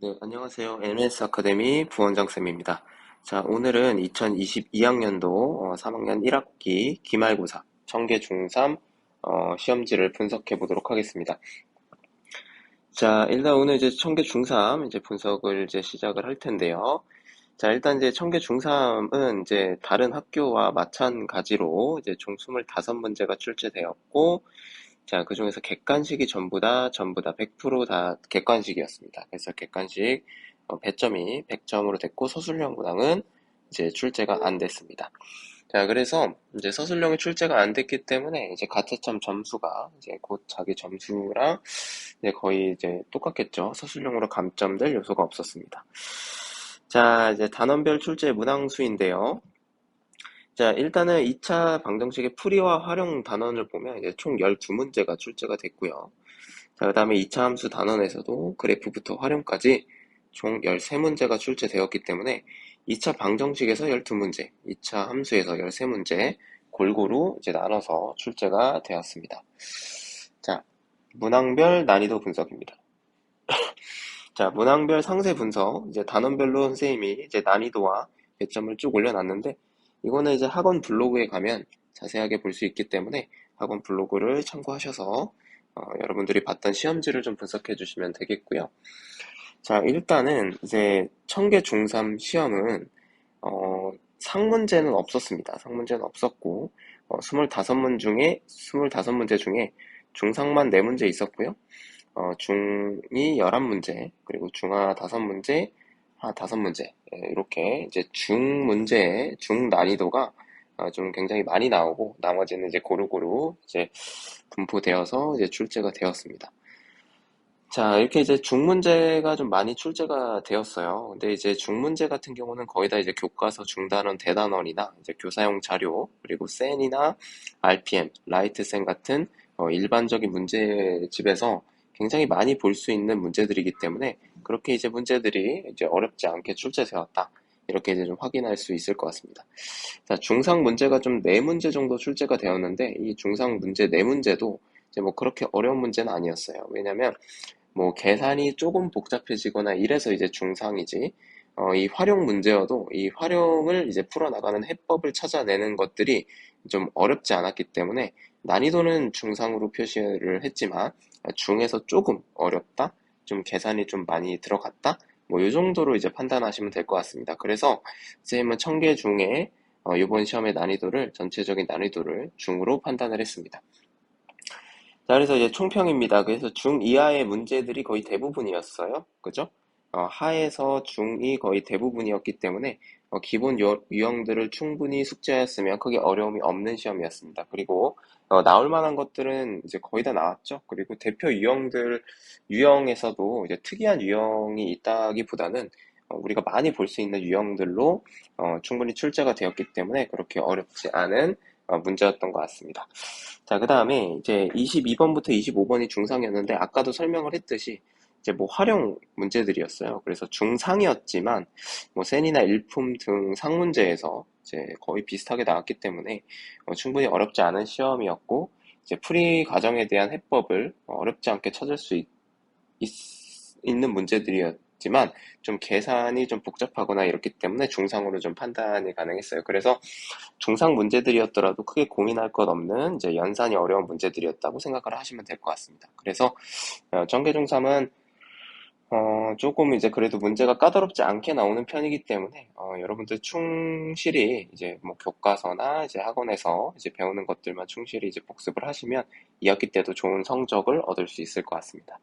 네, 안녕하세요. NS 아카데미 부원장쌤입니다. 자, 오늘은 2022학년도 3학년 1학기 기말고사 청계 중3 시험지를 분석해 보도록 하겠습니다. 자, 일단 오늘 이제 청계 중3 이제 분석을 이제 시작을 할 텐데요. 자, 일단 이제 청계 중3은 이제 다른 학교와 마찬가지로 이제 총 25문제가 출제되었고, 자, 그중에서 객관식이 전부 다 100%다 객관식이었습니다. 그래서 객관식 배점이 100점으로 됐고 서술형 문항은 이제 출제가 안 됐습니다. 자, 그래서 이제 서술형이 출제가 안 됐기 때문에 이제 가채점 점수가 이제 곧 자기 점수랑 이제 거의 이제 똑같겠죠. 서술형으로 감점될 요소가 없었습니다. 자, 이제 단원별 출제 문항수인데요. 자, 일단은 2차 방정식의 풀이와 활용 단원을 보면 이제 총 12문제가 출제가 됐고요. 자, 그 다음에 2차 함수 단원에서도 그래프부터 활용까지 총 13문제가 출제되었기 때문에 2차 방정식에서 12문제, 2차 함수에서 13문제 골고루 이제 나눠서 출제가 되었습니다. 자, 문항별 난이도 분석입니다. 자, 문항별 상세 분석, 이제 단원별로 선생님이 이제 난이도와 배점을 쭉 올려놨는데, 이거는 이제 학원 블로그에 가면 자세하게 볼 수 있기 때문에 학원 블로그를 참고하셔서 여러분들이 봤던 시험지를 좀 분석해 주시면 되겠고요. 자, 일단은 이제 청계 중3 시험은 상문제는 없었습니다. 상문제는 없었고 25문제 중에 중상만 4문제 있었고요. 중이 11문제, 그리고 중하 5문제, 하 5문제, 이렇게 이제 중 문제의 중 난이도가 좀 굉장히 많이 나오고, 나머지는 이제 고루고루 이제 분포되어서 이제 출제가 되었습니다. 자, 이렇게 이제 중 문제가 좀 많이 출제가 되었어요. 근데 이제 중 문제 같은 경우는 거의 다 이제 교과서 중단원, 대단원이나 이제 교사용 자료, 그리고 센이나 RPM, 라이트센 같은 일반적인 문제집에서 굉장히 많이 볼 수 있는 문제들이기 때문에 그렇게 이제 문제들이 이제 어렵지 않게 출제되었다. 이렇게 이제 좀 확인할 수 있을 것 같습니다. 자, 중상 문제가 좀 4문제 정도 출제가 되었는데 이 중상 문제 4문제도 이제 뭐 그렇게 어려운 문제는 아니었어요. 왜냐면 뭐 계산이 조금 복잡해지거나 이래서 이제 중상이지. 이 활용 문제여도 이 활용을 이제 풀어나가는 해법을 찾아내는 것들이 좀 어렵지 않았기 때문에 난이도는 중상으로 표시를 했지만 중에서 조금 어렵다, 좀 계산이 좀 많이 들어갔다, 뭐 이 정도로 이제 판단하시면 될 것 같습니다. 그래서 선생님은 청계 중에 이번 시험의 난이도를 전체적인 난이도를 중으로 판단을 했습니다. 자, 그래서 이제 총평입니다. 그래서 중 이하의 문제들이 거의 대부분이었어요. 그죠? 하에서 중이 거의 대부분이었기 때문에 기본 유형들을 충분히 숙지하였으면 크게 어려움이 없는 시험이었습니다. 그리고 나올 만한 것들은 이제 거의 다 나왔죠. 그리고 대표 유형에서도 이제 특이한 유형이 있다기보다는 우리가 많이 볼 수 있는 유형들로 충분히 출제가 되었기 때문에 그렇게 어렵지 않은 문제였던 것 같습니다. 자, 그 다음에 이제 22번부터 25번이 중상이었는데 아까도 설명을 했듯이 이제 뭐 활용 문제들이었어요. 그래서 중상이었지만 뭐 센이나 일품 등 상문제에서 이제 거의 비슷하게 나왔기 때문에 충분히 어렵지 않은 시험이었고 이제 풀이 과정에 대한 해법을 어렵지 않게 찾을 수 있는 문제들이었지만 좀 계산이 좀 복잡하거나 이렇기 때문에 중상으로 좀 판단이 가능했어요. 그래서 중상 문제들이었더라도 크게 고민할 것 없는 이제 연산이 어려운 문제들이었다고 생각을 하시면 될 것 같습니다. 그래서 전개중3은 조금 이제 그래도 문제가 까다롭지 않게 나오는 편이기 때문에 여러분들 충실히 이제 뭐 교과서나 이제 학원에서 이제 배우는 것들만 충실히 이제 복습을 하시면 2학기 때도 좋은 성적을 얻을 수 있을 것 같습니다.